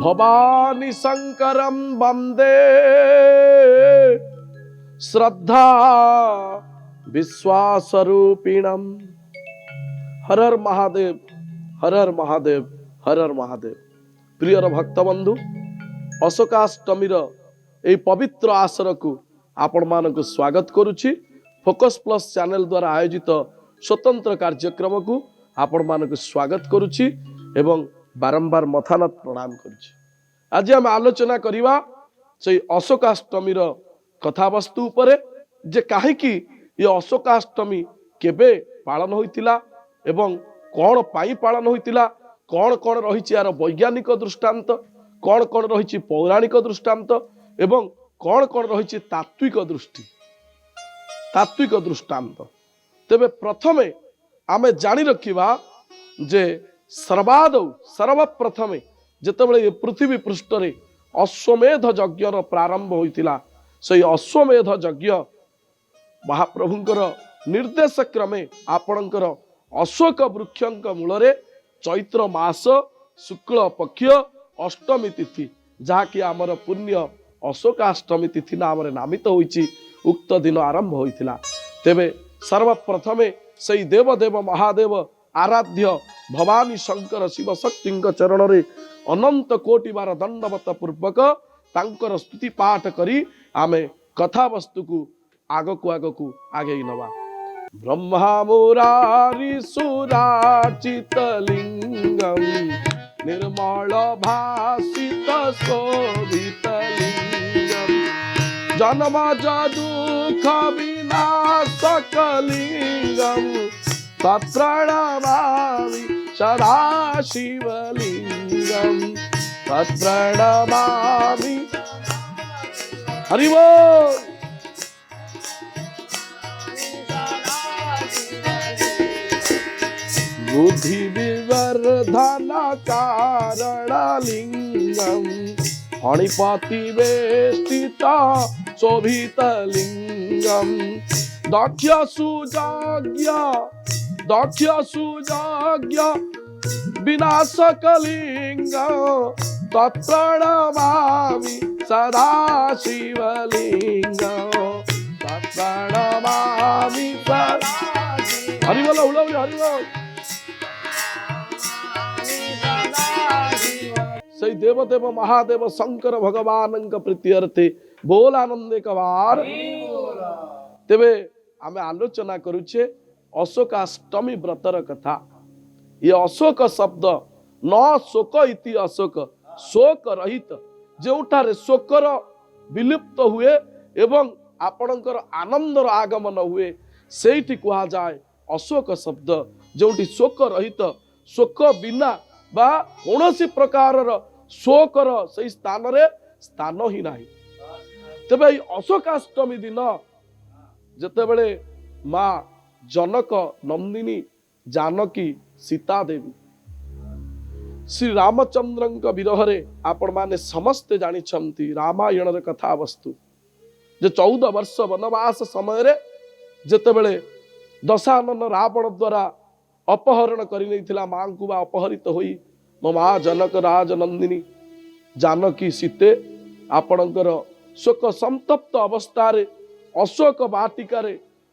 भवानी शंकरम वंदे श्रद्धा विश्वासरूपिणम। हर हर महादेव, हर हर महादेव, हर हर Mahadev. Prior भक्त बंधु, अशोकाष्टमीर ए पवित्र आसर को आपण मानक स्वागत करुछि। फोकस प्लस चैनल द्वारा आयोजित स्वतंत्र कार्यक्रम को आपण मानक स्वागत करुछि एवं बारंबार मथानत प्रणाम करुछि। आज हम आलोचना करिवा से अशोकाष्टमीर कथावस्तु उपरे जे काहेकि ये अशोकाष्टमी केबे पालन होइतिला एवं कौन पाई पालन होइतिला, कौन कौन रही यार वैज्ञानिक दृष्टांत, कौन कौन रही पौराणिक दृष्टांत एवं कौन कौन रही तात्विक दृष्टांत। तेबे प्रथमे आमे जानी रखिबा जे सर्वप्रथमे जेतेबेले ये पृथ्वी पृष्ठरे अश्वमेध यज्ञर प्रारंभ होइतिला, से अश्वमेध यज्ञ महाप्रभुंकर निर्देश क्रमे आपणकर अशोक वृक्षंक मूलरे चैत्र मास शुक्ल पक्ष अष्टमी तिथि जहाँकि आमर पुण्य अशोकाष्टमी तिथि नाम नामित होइछि, उक्त दिन आरंभ होइतिला। तेबे सर्वप्रथमे से देवदेव महादेव आराध्य भवानी शंकर शिव शक्ति चरण रे अनंत कोटि बार दंडवत पूर्वक तांकर स्तुति पाठ करी आमे कथा वस्तु को आगकू आगे नवा। ब्रह्मा मुरारी सुराचित लिंगम निर्मल भासित शोभित लिंगम जन्म दुख विनाशक लिंगम तत्प्रणमामि सदा शिवलिंगम तत्प्रणमामि। हरि बोल। बुद्धि विवर्धन कारण लिंगम फणिपति वेष्टित शोभित लिंगम दक्ष सुजाज्ञ विनाशक लिंगम तत्प्रणमामि सदा शिवलिंगम तत्प्रणमामि सदा। हरि बोल, हरि बोल। से देवदेव महादेव शंकर भगवान प्रीत्यर्थे बोल आनंदे कबार। तेबे आमे आलोचना करुछे अशोकाष्टमी व्रतर कथा। ये अशोक शब्द न शोक इति अशोक, शोक रहित जोठारे शोकर विलुप्त हुए एवं आपणकर आनंदर आगमन हुए सेठी कहा जाए अशोक शब्द। जोठी शोक रहित, शोक बिना बा कौनसी प्रकार शोकर से स्थान रे स्थान ही नहीं। तेबे अशोकाष्टमी दिन जेतेबेले माँ जनक नंदिनी जानकी सीता देवी श्री रामचंद्र विरह आपण माने समस्ते जानी रामायण कथा वस्तु जे 14 वर्ष वनवास समय रे जेतेबेले दशानन रावण द्वारा अपहरण कर माँ को बा अपहरित होई मो माँ जनक राज नंदिनी जानकी सीते आपणकर शोक संतप्त अवस्था अशोक वाटिका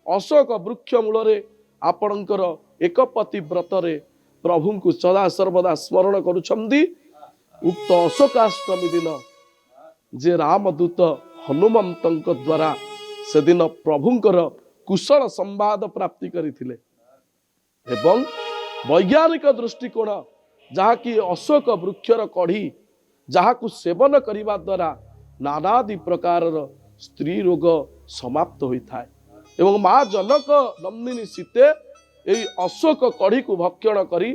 अशोक वृक्ष मूल आपणकर एकपति व्रत प्रभु को सदा सर्वदा स्मरण करुछंदी। उक्त अशोकाष्टमी दिन जे रामदूत हनुमंत द्वारा से दिन प्रभुंकर कुशल संवाद प्राप्ति करथिले एवं वैज्ञानिक दृष्टिकोण जहाँकि अशोक वृक्षर कढ़ी जहाँ को सेवन करिबा द्वारा नानादि प्रकार स्त्री रोग समाप्त होता है एवं माँ जनक नंदिनी सीते यही अशोक कढ़ी को भक्षण करी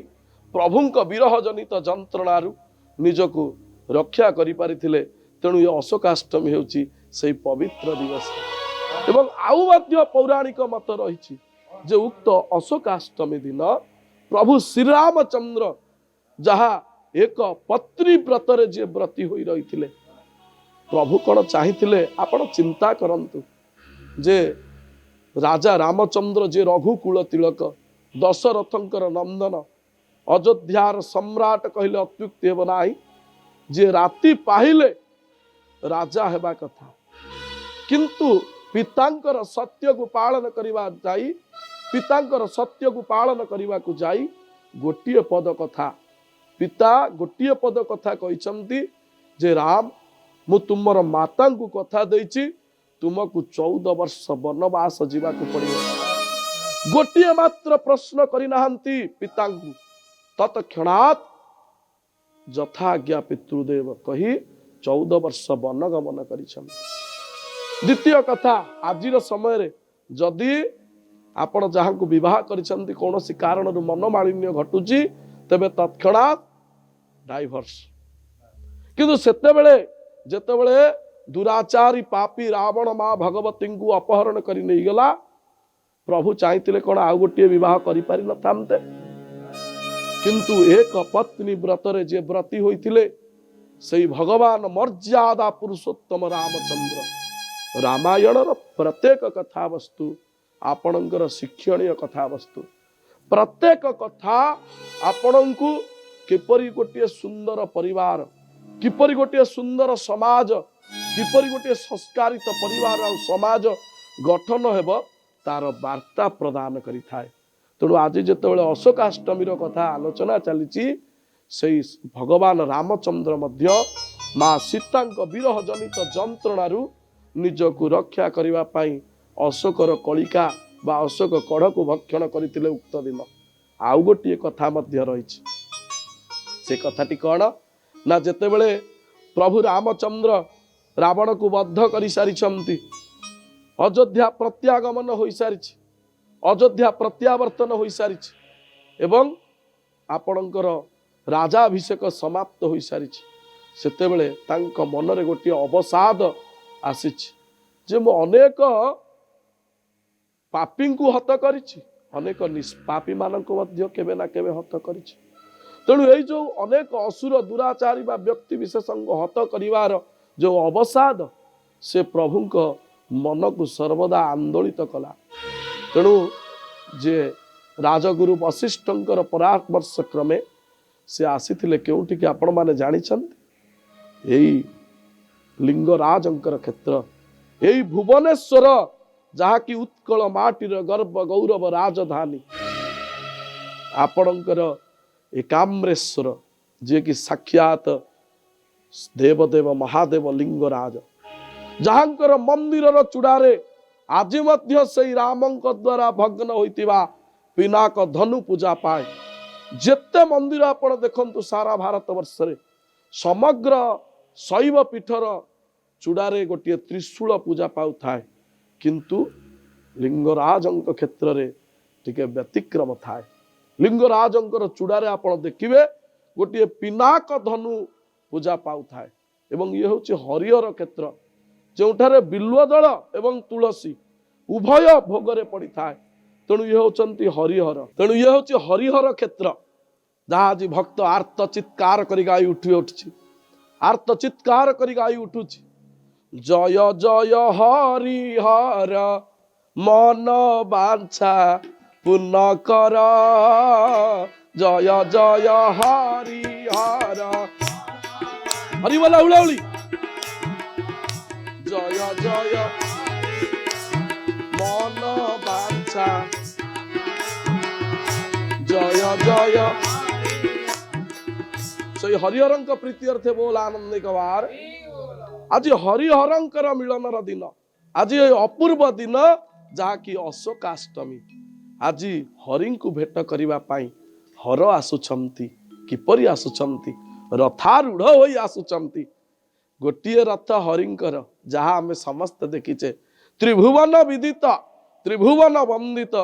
प्रभुंक विरह जनित जंत्रणारु निजको रक्षा करि पारिथिले। तेणु ये अशोकाष्टमी होची से पवित्र दिवस एवं आउ मध्य पौराणिक मत रही जे उक्त अशोकाष्टमी दिन प्रभु श्रीरामचंद्र जहाँ एक पत्री व्रत जे व्रती होई रही प्रभु कौन चाहिए आपण चिंता करंतु जे राजा रामचंद्र जे रघुकुल तिलक दशरथंकर नंदन अयोध्यार सम्राट कहले अत्युक्ति हेब नाही जे राति पाहिले राजा हेबा कथा किंतु पितांकर सत्य को पालन करवा जाई पितांकर सत्य को पालन करने को जाई गोटिए पद कथा पिता गोटिए पद कथा कहते जे राम मु तुमर माता को कथा देछि तुमको 14 वर्ष वनवास जीवाक पड़िବ गोटिए मात्र प्रश्न करिनाहंती पिता को तत्क्षणात् यथाज्ञा पितृदेव कही 14 वर्ष वनगमन करिछन। द्वितीय कथा आजिर समय जदि आपण जहाँ को विवाह करिछंती कौनसी कारण मनमालिन्य घटुची तेबे तत्क्षणात् डाइवर्स किंतु सेतेबेले जेतेबेले दुराचारी पापी रावण माँ भगवती को अपहरण करि नै गला प्रभु चाहते कौन आउ गोटे विवाह करि पारि न थांते किंतु एक पत्नी व्रतरे जे व्रती होइतिले सेई भगवान मर्यादा पुरुषोत्तम रामचंद्र रामायण प्रत्येक कथा वस्तु आपणकर शिक्षणीय कथा वस्तु प्रत्येक कथा आपण को किपरि गोटे सुंदर परिवार किपरि गोटे सुंदर समाज किपरि गोटे संस्कारित परिवार और समाज गठन हेब तार वार्ता प्रदान करि थाए। तेणु आज जितेबाला अशोकाष्टमी कथा आलोचना चली भगवान रामचंद्र मध्य माँ सीता विरह जनित जंत्रणारु निजको रक्षा करने अशोकर कलिका बा अशोक कढ़ को भक्षण करते उक्त दिन आउ गोटे कथा मध्य रही से कथाटी कौन ना जितेबले प्रभु रामचंद्र रावण को बद्ध कर सारी अयोध्या प्रत्यागमन हो सारी अयोध्या प्रत्यावर्तन हो सारी एवं आपणकर राजाभिषेक समाप्त हो सारी सेतेबेले तांको मनरे गोटे अवसाद आसी जे मु अनेक पापी को हत करिछि अनेक निष्पापी मानक मध्य केबे ना केबे हत करिछि। तेणु यही जो अनेक असुर दुराचारी बा व्यक्ति विशेष हत करिवार जो अवसाद से प्रभु को मन को सर्वदा आंदोलित कला। तेणु जे राजगुरु वशिष्ठंकर परामर्श क्रमे से आसीथिले केउठी कि आपण माने जानि छथि एई लिंगराजंकर क्षेत्र एई भुवनेश्वर जहा कि उत्कल माटीर गर्व गौरव राजधानी आपणकर एकाम्रेश्वर जे कि साक्षात देवदेव महादेव लिंगराज जहांकर मंदिर चूड़ारे आज मध्य से रामंक द्वारा भग्न होइतिबा पिनाक धनु पूजा पाए जेते मंदिर आपण देखंतु सारा भारत वर्ष रे समग्र शैव पीठर चूड़ारे गोटे त्रिशूल पूजा पाउ थाए किंतु लिंगराजंक क्षेत्र रे टिके व्यतिक्रम थाए। लिंगराजंकर चूड़ारे आपण देखिबे गोटे पिनाक धनु पूजा पाउ थाए एवं ये हूँ हरिहर क्षेत्र जोठारे बिल्वदल एवं तुलसी उभय भोगरे पड़ी थाए। तेणु ये होचंती हरिहर तेणु ये हूँ हरिहर क्षेत्र जहाँ आज भक्त आर्त चित्कार करी गाई उठी आर्त चित्कार करी गाई उठुची जय जय हरिहर मन बांछा पूर्ण कर जय जय हरिहर हरिवला उलाउली जय जय मन बांछा जय जय से हरिहरंक प्रीति अर्थे बोल आनंद कवार आज हरिहरंकर मिलनर दिन आज अपूर्व दिन जहाँकि अशोकाष्टमी आज हरि को भेट करिबा पाई हर आसुछंती किपरि आसुछंती रथारूढ़ होई आसुछंती गोटिए रथ हरिंकर जहाँ आमे समस्त देखिचे त्रिभुवन विदित त्रिभुवन वंदित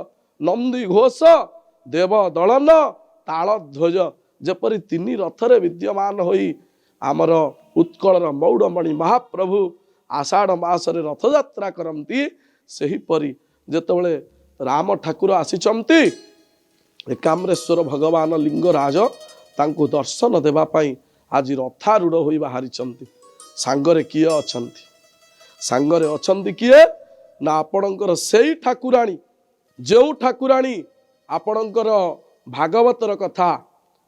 नंदी घोष देव दलन ताल ध्वज जेपरि तीन रथरे विद्यमान होई आमर उत्कलर मौड़मणि महाप्रभु आषाढ़ मासरे रथयात्रा करती सही परी जेतेबेले राम ठाकुर आसीचंती एकाम्रेश्वर भगवान लिंगराज तांको दर्शन देवा पाई आज रथारूढ़ होई बाहरिचंती सांगरे किए अछंती सांगरे अछंती किए ना आपणकर सेई ठाकुराणी जो ठाकुराणी आपणकर भागवतर कथा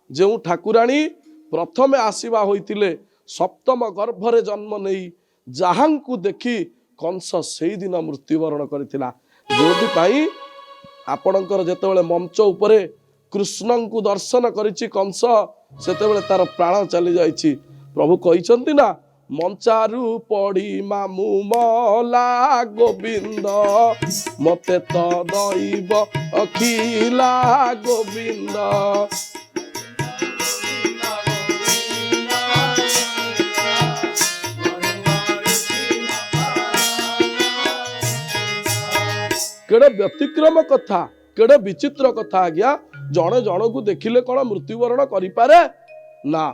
जो ठाकुराणी प्रथमे आसीबा होइतिले सप्तम गर्भरे जन्म नहीं जहांकु देखी कंस सेई दिन मृत्युवरण करथिला। जोथि पई आपणकर जेतेबेले मंच उपरे कृष्ण को दर्शन करिछि कंस सेतेबेले तार प्राण चली जाइछि। प्रभु कहिसंती ना मंचारू पड़ी मामू मला गोविंद मते तो दैव अखिला गोविंद। केड़े व्यतिक्रम कथा केड़े विचित्र कथा आज्ञा जड़े जन को देखिले कौन मृत्युवरण करिपारे ना।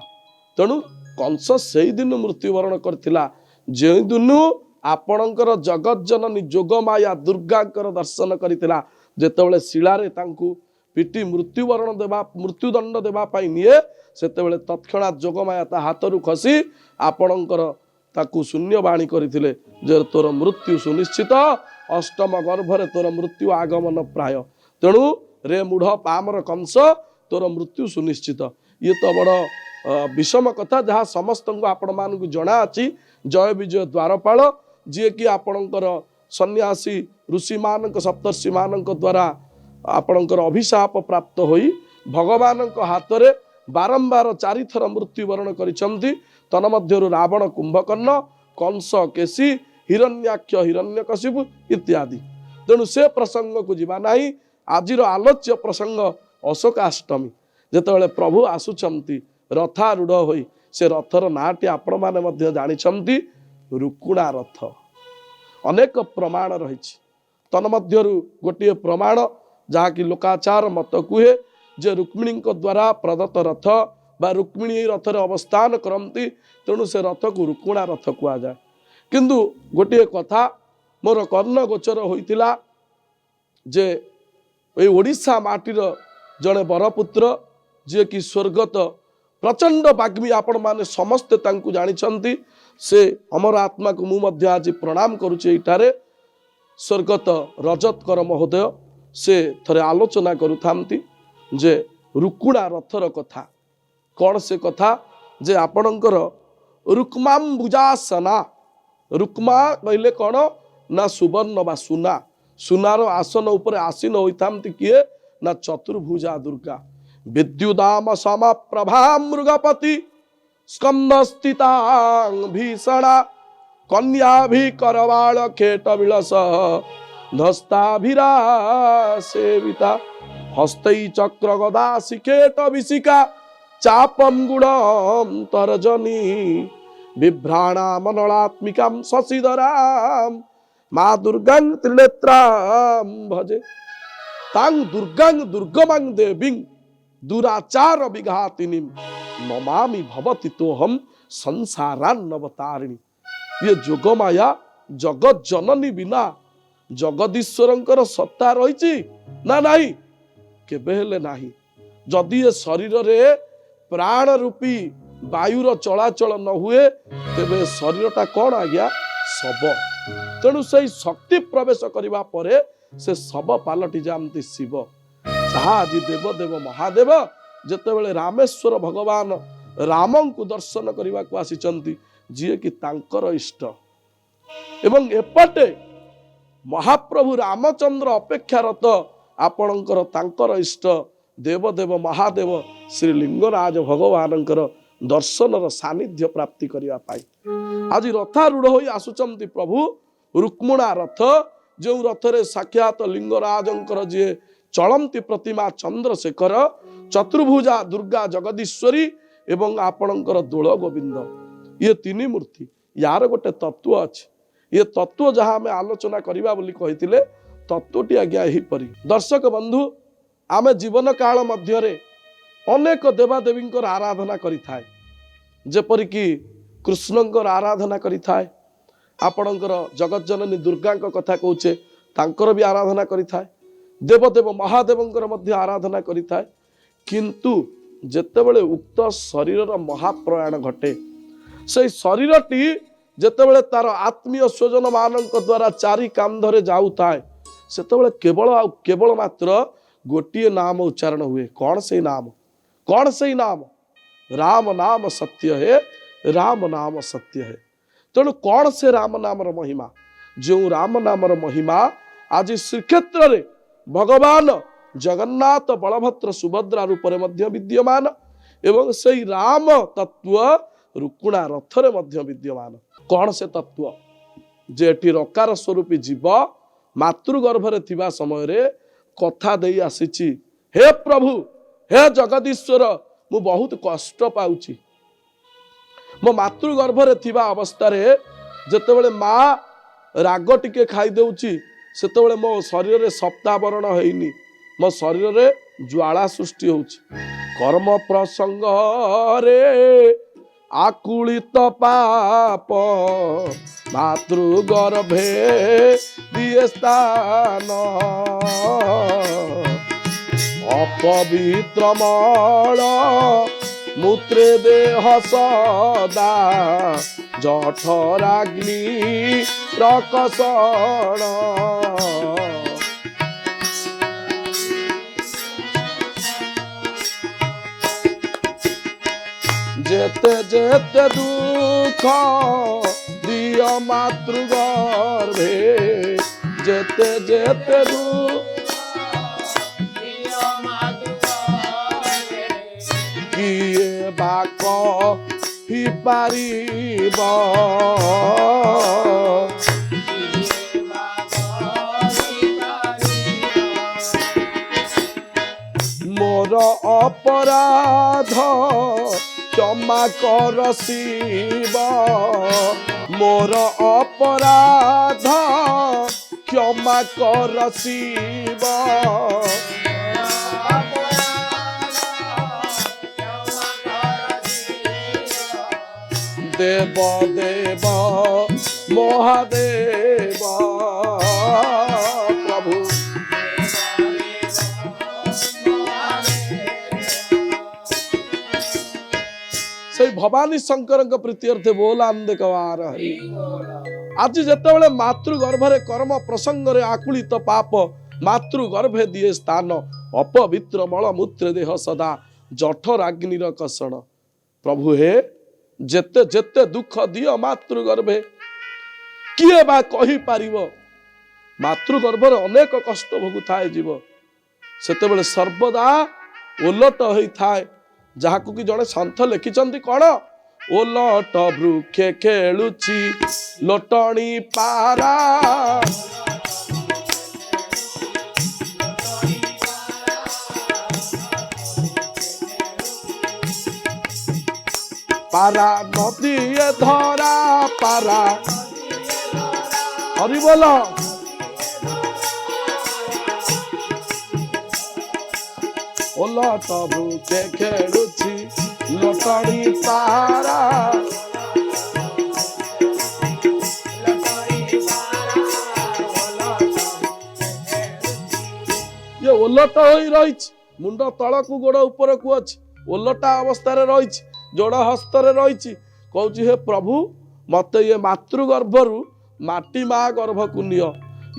तेणु कंस सेई दिन मृत्युवरण करथिला जे दिनु आपणकर जगत जननी जोगमाया दुर्गांकर दर्शन करथिला। जेतेबेले शिलारे तांकु पिटी मृत्युवरण देवा मृत्युदंड देवा पाई निये सेतेबेले तत्क्षणात जोगमाया ता हाथरू खसी आपणकर ताकु शून्यवाणी करथिले जे तोर मृत्यु सुनिश्चित अष्टम गर्भरे तोर मृत्यु आगमन प्राय। तेणु रे मूढ़ पामर कंस तोर मृत्यु सुनिश्चित। ये तो बड़ विषम कथा जहाँ समस्त को आपण मानक जना अछि। जय विजय द्वारपाल जी कि आपणकर सन्यासी ऋषि मानक सप्तर्षि मानक द्वारा आपणकर अभिशाप प्राप्त होई भगवान हाथ रे बारंबार चारिथर मृत्युवरण करिसंती। तन्मध्यरु रावण कुंभकर्ण कंस केशी हिरण्याक्ष हिरण्यकशिपु इत्यादि। तेणु से प्रसंग को जीवा नहीं। आजिर आलोच्य प्रसंग अशोकाष्टमी जेतेबेले प्रभु आसुचंती रथारूढ़ होई से रथर नाटी आपण माने मध्य जानिछंती रुकुणा रथ। अनेक प्रमाण रहिछि तन्मध्यरु गोटिए प्रमाण जहाँकि लोकाचार मत कुहे जे रुक्मिणी द्वारा प्रदत्त रथ बा रुक्मिणी रथरे अवस्थान करती तेणु से रथ को रुकुणा रथ कुआ जाए। किंतु गोटे कथा मोर कर्ण गोचर होइतिला जे ए ओडिशा माटीर जड़े बरपुत्र जे कि स्वर्गत प्रचंड बाग्मी आपण माने समस्ते तांकु जानिछंती से अमर आत्मा को मुझे आज प्रणाम करुचे। एठारे स्वर्गत रजतकर महोदय से थरे आलोचना करुथांती जे रुकुणा रथर कथा कौन से कथा जे आपणकर रुक्मांबुजासना रुक्मा कहले कौन ना सुवर्ण बा सुना सुनार आसन उपरे आसीन होइथांती किए ना चतुर्भुजा दुर्गा विद्युदाम सम प्रभा मृगपति स्कंद स्थितां भीषणा कन्या भी करवाल खेट विलस धस्ताभिरा सेविता हस्तई चक्र गदा शिखेट विशिका चापम गुणम तरजनी बिभ्राणा मनोलात्मिकां शशिधरां माँ दुर्गां त्रिनेत्रां भजे तां दुर्गां दुर्गमां देवीं दुराचार विघातिनी नमामि भवति तोहम संसारान्नवतारिणी। ये जोगमाया जगत जननी बिना जगदीश्वरंकर सत्ता रही ना नहीं केबे हेले नाही। जदि ये शरीर रे प्राण रूपी वायुर चलाचल न हुए तेबे शरीरटा कौन आज्ञा शब। तेणु से शक्ति प्रवेश करने परे से शब पालटि जाती शिव। जहाँ आज देवदेव महादेव जेतेबेले रामेश्वर भगवान राम को दर्शन करने को आसिचंती जी कि तांकर इष्ट एवं एपटे महाप्रभु रामचंद्र अपेक्षारत आपणकर तांकर इष्ट देवदेव महादेव श्री लिंगराज भगवानंकर दर्शन सानिध्य प्राप्ति करने आज रथारूढ़ हो आसुचंती प्रभु रुक्मुणा रथ जो रथरे साक्षात लिंगराजंकर जी चलंती प्रतिमा चंद्रशेखर चतुर्भुजा दुर्गा जगदीश्वरी एवं आपणकर दोल गोविंद ये तीन मूर्ति यार गोटे तत्व अच्छे। ये तत्व जहाँ आम आलोचना करवा बोली कही तत्वटी आज्ञा यहीपरि। दर्शक बंधु आमे जीवन काल मध्यरे अनेक देवादेवी आराधना करिथाए जेपरिकी कृष्णंकर आराधना करिथाए आपणकर जगत जननी दुर्गा कथा कहूचे तांकर भी आराधना करिथाए देवदेव महादेवंकर मध्य आराधना करिथाए। किंतु जेतेबेले उक्त शरीर महाप्रयाण घटे से शरीरटी जेतेबेले तार आत्मीय स्वजन मानक द्वारा चारि कांधरे जाउथाए सेतेबेले केवल मात्र गोटिए नाम उच्चारण हुए। कौन से नाम राम नाम सत्य है राम नाम सत्य है। तेणु कौन से राम नाम महिमा, जो राम नाम महिमा आज श्रीक्षेत्र रे भगवान जगन्नाथ बलभद्र सुभद्रा रूप में विद्यमान एवं से राम तत्व रुकुणा रथरे मध्य विद्यमान। कौन से तत्व जे रकार स्वरूपी जीव मातृगर्भरे थिबा समय रे कथा देई आसीची, हे प्रभु हे जगदीश्वर मु बहुत कष्ट पाउची। मो मातृगर्भरे थिबा अवस्था रे जेतेबेले माँ राग टिके खाई देउची सेतेबेले मो शरीर रे सप्तावरण हेइनी, मो शरीर रे ज्वाला सृष्टि होउची। कर्म प्रसंग रे आकुलित पाप मातृगर्भे दिए स्थान, अपवित्र मल मूत्रे देह सदा जठराग्नि रकसण। जेते जेते दुख दिय मातृगर्भे, जेते जेते किए बाक ही पारिब, मोर अपराध क्षमा कर शिव, मोर अपराध क्षमा कर शिव। देव देव महादेव प्रभु, से भवानी शंकर प्रीत्यर्थे बोलांदे कवार हरि। आज जेतेबेले मातृगर्भरे कर्म प्रसंग रे आकुलित पाप मातृगर्भे दिए स्थान, अपवित्र मल मूत्र देह सदा जठराग्निर कषण। प्रभु हे जेते जेते दुख दियो मातृगर्भे, किए बा कहि पारिबो। मातृगर्भरे अनेक कष्ट भोगुथाए जीव, सेतेबेले सर्वदा ओलट होई थाए। जहाकु कि जड़े सन्थ लिखिचंती कौन, ओलट वृक्षे खेलुची लोटणी पारा, पारा नदी धरा पारा, हरि बोल। ओलट वृक्षे खेलुची लोटणी पारा, ये ओलट होई रही, मुंड तल को गोड़ ऊपर को अच्छी, ओलटा अवस्था रही, जोड़ हस्त रही। कहूँ हे प्रभु मत ये मातृगर्भरु माटी माँ गर्भ को निय,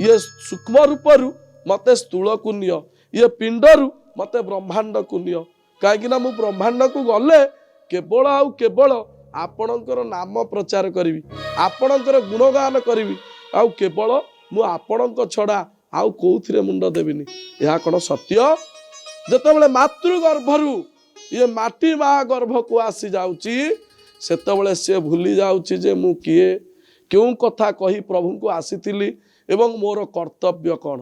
ये सूक्ष्म रूपरु मते स्थूल को निय, ये पिंडरु मते ब्रह्मांड को निय। कहीं मु ब्रह्मांड को गले केवल आउ केवल आपणकर नाम प्रचार करी, आपणकर गुणगान करी, आउ केवल मु आपणक छड़ा आउ कोउथिरे मुंड देबिनी। यह कौन सत्य? जेतेबेले मातृगर्भरु ये माटी माँ गर्भ को आसी जाउची, सेतेबेले से भूली जाउची जे मु किए, क्यों कथा कही प्रभु को आसीथिली एवं मोर कर्तव्य कौन।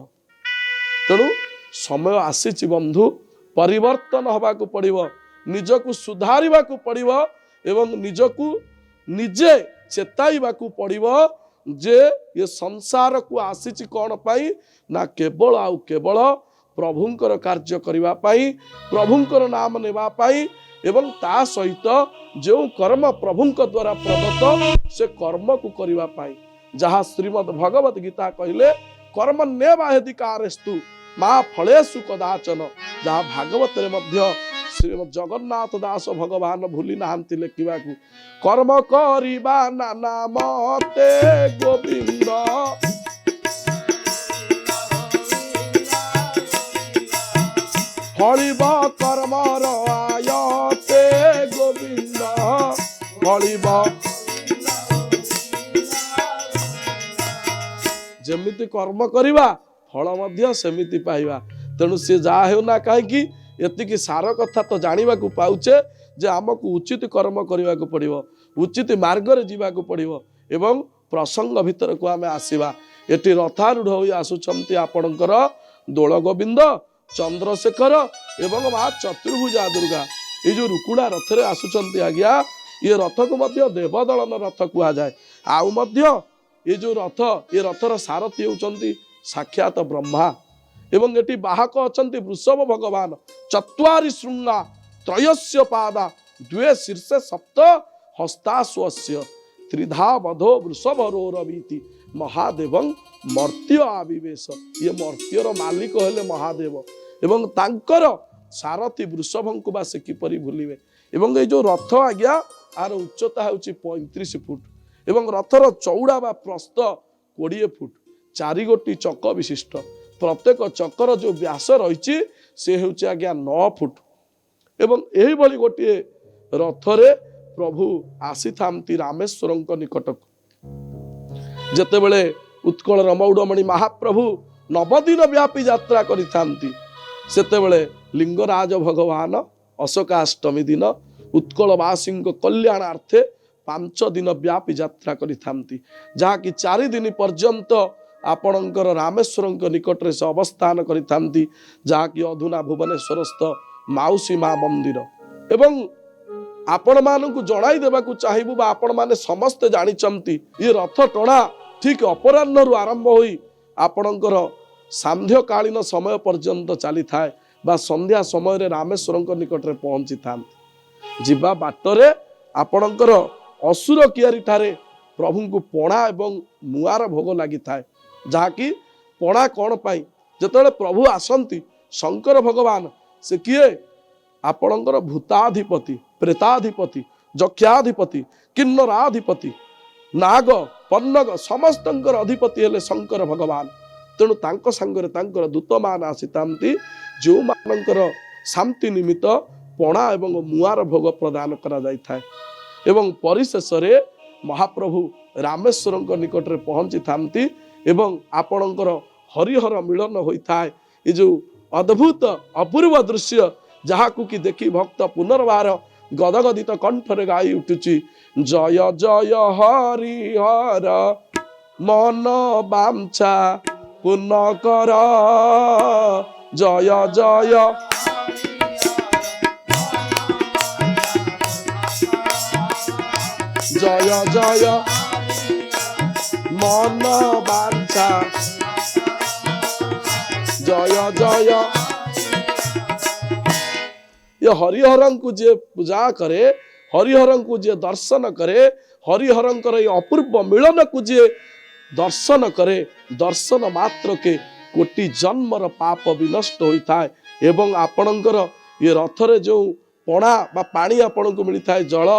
तेणु समय आसीची बंधु, परिवर्तन हवा को पड़िबो, निजकु सुधारिबा को पड़िबो एवं निजकु निजे चेताइबा को पड़िबो जे ये संसार को आसीची कौन पाई ना, केवल आउ केवल प्रभुंकर कार्य करिबा पाई, प्रभुंकर नाम नेबा पाई एवं ता सहित जो कर्म प्रभुंक द्वारा प्रदत्त से कर्म को करिबा पाई। जहाँ श्रीमद् भगवत गीता कहले कर्म नेवाधिकारस्तु माँ फलेषु कदाचन, जहाँ भागवत रे मध्य श्रीमद् जगन्नाथ दास भगवान भूली नाहांती लेखिबाकू, कर्म करिबा नाना मते गोविंद, फलिब कर्मर आयते गोविंद, फलिब ଯେମିତି କର୍ମ କରିବା ଫଳ ମଧ୍ୟ ସେମିତି ପାଇବା। ତେଣୁ ସେ ଯାହା ହେଉନା କାହିଁକି ଏତିକି ସାର କଥା ତ ଜାଣିବାକୁ ପାଉଛେ ଯେ ଆମକୁ ଉଚିତ କର୍ମ କରିବାକୁ ପଡ଼ିବ, ଉଚିତ ମାର୍ଗରେ ଯିବାକୁ ପଡ଼ିବ। ଏବଂ ପ୍ରସଙ୍ଗ ଭିତରକୁ ଆମେ ଆସିବା। ଏଠି ରଥାରୂଢ଼ ହୋଇ ଆସୁଛନ୍ତି ଆପଣଙ୍କର ଦୋଳ ଗୋବିନ୍ଦ, ଚନ୍ଦ୍ରଶେଖର ଏବଂ ମା ଚତୁର୍ଭୁଜା ଦୁର୍ଗା। ଏଇ ଯୋଉ ରୁକୁଣା ରଥରେ ଆସୁଛନ୍ତି ଆଜ୍ଞା, ଏ ରଥକୁ ମଧ୍ୟ ଦେବଦଳନ ରଥ କୁହାଯାଏ। ଆଉ ମଧ୍ୟ ଏ ଯୋଉ ରଥ, ଏ ରଥର ସାରଥୀ ହେଉଛନ୍ତି ସାକ୍ଷାତ ବ୍ରହ୍ମା। ଏବଂ ଏଠି ବାହକ ଅଛନ୍ତି ବୃଷଭ ଭଗବାନ। ଚତ୍ୱାରି ଶୃଙ୍ଗା ତ୍ରୟସ୍ୟ ପାଦା ଦ୍ୱେ ଶୀର୍ଷେ ସପ୍ତ ହସ୍ତାଶ୍ୱସ୍ୟ ତ୍ରିଧା ବଧୋ ବୃଷଭରୋରବୀତି ମହାଦେବଂ ମର୍ତ୍ତ୍ୟ ଆବିବେଶ। ଇଏ ମର୍ତ୍ତ୍ୟର ମାଲିକ ହେଲେ ମହାଦେବ ଏବଂ ତାଙ୍କର ସାରଥୀ ବୃଷଭଙ୍କୁ ବା ସେ କିପରି ଭୁଲିବେ। ଏବଂ ଏଇ ଯୋଉ ରଥ ଆଜ୍ଞା, ଆର ଉଚ୍ଚତା ହେଉଛି 35 ଫୁଟ ଏବଂ ରଥର ଚଉଡ଼ା ବା ପ୍ରସ୍ଥ 20 ଫୁଟ। 4 ଗୋଟି ଚକ ବିଶିଷ୍ଟ। ପ୍ରତ୍ୟେକ ଚକର ଯୋଉ ବ୍ୟାସ ରହିଛି ସେ ହେଉଛି ଆଜ୍ଞା 9 ଫୁଟ। ଏବଂ ଏହିଭଳି ଗୋଟିଏ ରଥରେ ପ୍ରଭୁ ଆସିଥାନ୍ତି ରାମେଶ୍ୱରଙ୍କ ନିକଟକୁ। ଯେତେବେଳେ ଉତ୍କଳର ମୌଡ଼ମଣି ମହାପ୍ରଭୁ 9 ଦିନ ବ୍ୟାପୀ ଯାତ୍ରା କରିଥାନ୍ତି, ସେତେବେଳେ ଲିଙ୍ଗରାଜ ଭଗବାନ ଅଶୋକାଷ୍ଟମୀ ଦିନ ଉତ୍କଳବାସୀଙ୍କ କଲ୍ୟାଣାର୍ଥେ 5 ଦିନ ବ୍ୟାପୀ ଯାତ୍ରା କରିଥାନ୍ତି, ଯାହାକି 4 ଦିନ ପର୍ଯ୍ୟନ୍ତ ଆପଣଙ୍କର ରାମେଶ୍ୱରଙ୍କ ନିକଟରେ ସେ ଅବସ୍ଥାନ କରିଥାନ୍ତି, ଯାହାକି ଅଧୁନା ଭୁବନେଶ୍ୱରସ୍ଥ ମାଉସୀ ମା ମନ୍ଦିର। ଏବଂ ଆପଣମାନଙ୍କୁ ଜଣାଇ ଦେବାକୁ ଚାହିଁବୁ ବା ଆପଣମାନେ ସମସ୍ତେ ଜାଣିଛନ୍ତି, ଏ ରଥ ଟଣା ଠିକ୍ ଅପରାହ୍ନରୁ ଆରମ୍ଭ ହୋଇ ଆପଣଙ୍କର ସାନ୍ଧ୍ୟକାଳୀନ ସମୟ ପର୍ଯ୍ୟନ୍ତ ଚାଲିଥାଏ ବା ସନ୍ଧ୍ୟା ସମୟରେ ରାମେଶ୍ୱରଙ୍କ ନିକଟରେ ପହଞ୍ଚିଥାନ୍ତି। ଯିବା ବାଟରେ ଆପଣଙ୍କର ଅସୁର କିଆରୀ ଠାରେ ପ୍ରଭୁଙ୍କୁ ପଣା ଏବଂ ମୁଆର ଭୋଗ ଲାଗିଥାଏ। ଯାହାକି ପଣା କ'ଣ ପାଇଁ, ଯେତେବେଳେ ପ୍ରଭୁ ଆସନ୍ତି ଶଙ୍କର ଭଗବାନ ସେ କିଏ, ଆପଣଙ୍କର ଭୂତାଧିପତି, ପ୍ରେତାଧିପତି, ଯକ୍ଷାଧିପତି, କିନ୍ନରାଧିପତି, ନାଗ ପନ୍ନଗ ସମସ୍ତଙ୍କର ଅଧିପତି ହେଲେ ଶଙ୍କର ଭଗବାନ। ତେଣୁ ତାଙ୍କ ସାଙ୍ଗରେ ତାଙ୍କର ଦୂତମାନ ଆସିଥାନ୍ତି, ଯେଉଁମାନଙ୍କର ଶାନ୍ତି ନିମିତ୍ତ ପଣା ଏବଂ ମୁଆର ଭୋଗ ପ୍ରଦାନ କରାଯାଇଥାଏ। ଏବଂ ପରିଶେଷରେ ମହାପ୍ରଭୁ ରାମେଶ୍ୱରଙ୍କ ନିକଟରେ ପହଞ୍ଚିଥାନ୍ତି ଏବଂ ଆପଣଙ୍କର ହରିହର ମିଳନ ହୋଇଥାଏ। ଏ ଯେଉଁ ଅଦ୍ଭୁତ ଅପୂର୍ବ ଦୃଶ୍ୟ, ଯାହାକୁ କି ଦେଖି ଭକ୍ତ ପୁନର୍ବାର ଗଦଗଦିତ କଣ୍ଠରେ ଗାଇ ଉଠୁଛି, ଜୟ ଜୟ ହରିହର ମନ ବାଞ୍ଛା ପୂର୍ଣ୍ଣ କର, ଜୟ ଜୟ ଜୟ ଜୟ ମନ ବାଞ୍ଛା, ଜୟ ଜୟ। ये हरिहरंकु जे पूजा करे, हरिहरंकु जे दर्शन करे, हरिहरंकर ये अपूर्व मिलन को जे दर्शन करे, दर्शन मात्र के कोटि जन्मर पाप विनष्ट होता है। एवं आपणकर ये रथरे जो पणा बा पानी आपनको मिलता है जल,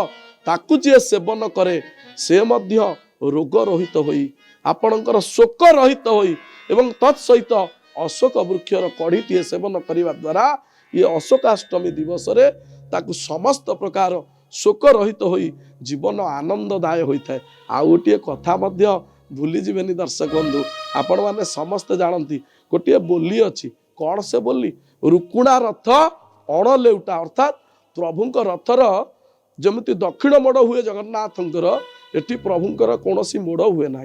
ताकु जे सेवन करे से मध्य रोग रहित होई, आपणकर शोक रहित होई एवं तत्सहित अशोक वृक्षर कढ़ीटीए सेवन करने द्वारा ये अशोकाष्टमी दिवस रे ताकु समस्त प्रकार शोक रहित होई जीवन आनंददाय होता है। आउ गोटे कथा मध्य भूली जीवेनी दर्शक बंधु, आपण माने समस्त जानती गोटे बोली अच्छी, कौन से बोली, रुकुणा रथ अणलेउटा, अर्थात प्रभुंक रथर जमिति दक्षिण मोड़ हुए जगन्नाथंकर, एटी प्रभुंकर कौनसी मोड़ हुए ना।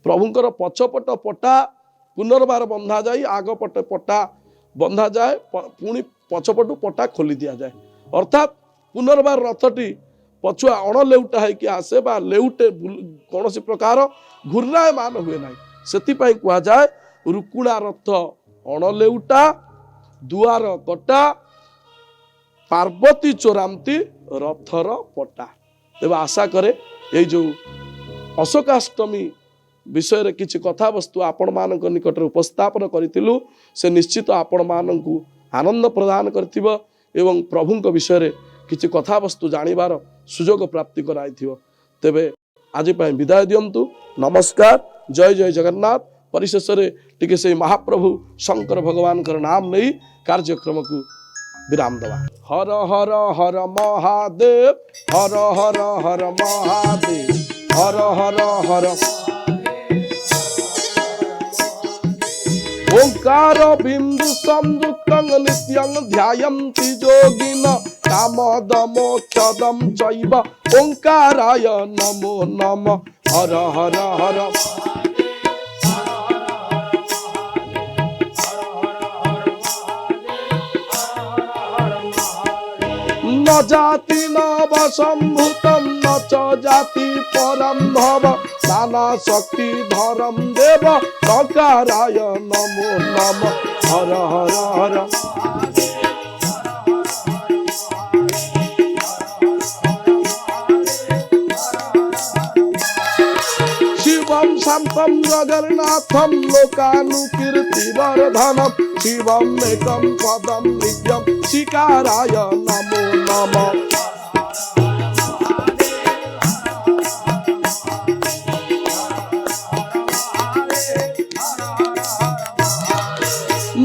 प्रभुंकर पछपट पटा पुनर्बार बंधा जाए, आग पटे पटा बंधा जाए, पुणी पछपटू पटा खोली दिया जाए, अर्थात पुनर्बार रथटी पछुआ अणलेउटा है कि आसे बा लेउटे कौन प्रकार घूर्णायमान हुए ना। से कह जाए रुकुणा रथ अणलेउटा दुआर कटा पार्वती चोरामती रथर पटा। तेज आशा करे ये जो अशोकाष्टमी विषय किसी कथावस्तु आपण मान निकट उपस्थापन करूँ, से निश्चित आपण मानू आनंद प्रदान करथिबो एवं प्रभुंक विषय किसी कथावस्तु जानिबार सुजोग प्राप्ति कराई। तेबे आज विदाय दियंतु। नमस्कार, जय जय जगन्नाथ। परिशेष टिके से महाप्रभु शंकर भगवान नाम नहीं कार्यक्रम को विराम दवा। हर हर हर महादेव, हर हर हर महादेव, हर हर हर ओंकार बिंदु संयुक्तं नित्यं ध्यायन्ति योगिन कामदमोक्षदं चैव ओंकाराय नमो नमः। हर हर हर न जाति न वसंभूतं न च जाति परं भव नाना शक्ति धरम देव ओंकाराय नमो नमः। हर हर हर शिवं शांतं जगन्नाथं लोकानुकीर्तिवर्धनं शिवं एकं पदं नित्यं शिकाराय नमो नमः।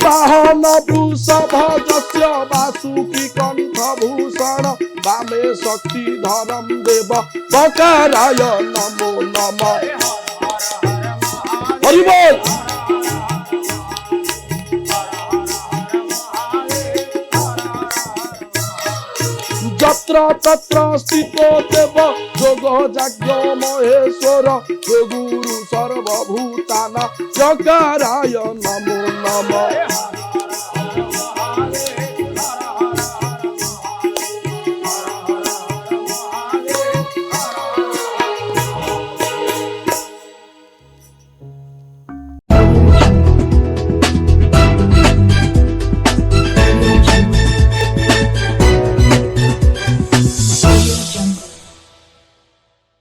वाहन वृषभजस्य वासुकी कंठभूषण वामे शक्तिधरं देव ओंकाराय नमो नमः। हरि बोल। यत्र तत्र स्थितो देव योगो यज्ञ महेश्वर गुरु सर्वभूतानां ओंकाराय नमो नमः।